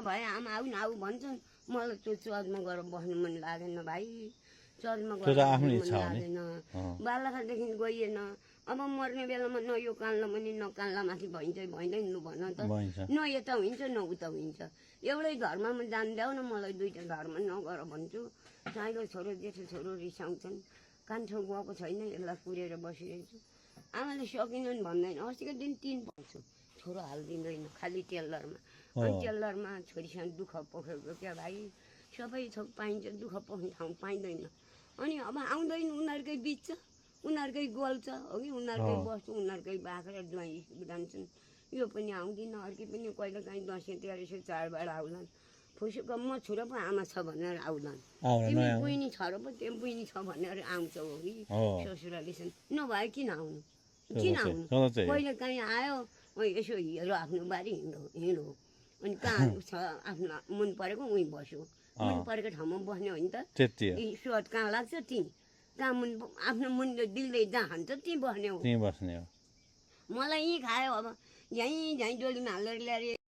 भए आमा आऊ न आऊ भन्छन् मलाई त्यो चर्चमा गएर बस्नु मन लागेन भाइ चर्चमा गएर आफ्नो मन इच्छा हो नि लागेन बालखादेखि गइएन अब मर्ने बेलामा न यो कानला पनि न कानला माथि भइँदैन लु भन त भइन्छ न यता हुन्छ न उता हुन्छ एउटै धर्ममा जान्दैउ न मलाई दुईटा धर्म नगर भन्छु साइलो छोरो जेठो छोरो रिसाउँछन् कान्छो गएको छैन यसलाई कुरेर बसिरहेको छु आमाले सकिँदैन भन्दैन अस्तिको दिन 3 पाउँछु छोरो हालिदिँदैन खालि टेलरमा अनि टेलरमा छोरीसँग दुःख पोखेको क्या भाइ सबै थोक पाइन्छ दुःख पोख्ने ठाउँ पाइँदैन अनि अब आउँदैन उनीहरूकै बिच उनीहरूकै गल्छ हो कि उनीहरूकै बस्छ उनीहरूकै बाख्रा ज्वाइँ जान्छन् यो पनि आउँदिन अर्की पनि कहिले काहीँ दसैँ तिहार यसो चाडबाड आउलान् फुसुको म छोरो पो आमा छ भनेर आउलान् तिमी बुइनी छोरो पो त्यो बुइनी छ भनेर आउँछ हो कि ससुरालीसँग नभए किन आउनु कहिले काहीँ आयो यसो हेर आफ्नो बारी हिँडो अनि कहाँ छ आफ्नो मन परेको उहीँ बस्यो मन परेको ठाउँमा बस्ने हो नि त स्वाद कहाँ लाग्छ ती कहाँ मन आफ्नो मन दिलले जहाँ हान्छ त्यहीँ बस्ने हो त्यहीँ बस्ने हो मलाई यहीँ खायो अब यहीँ डोलीमा हालेर ल्याएर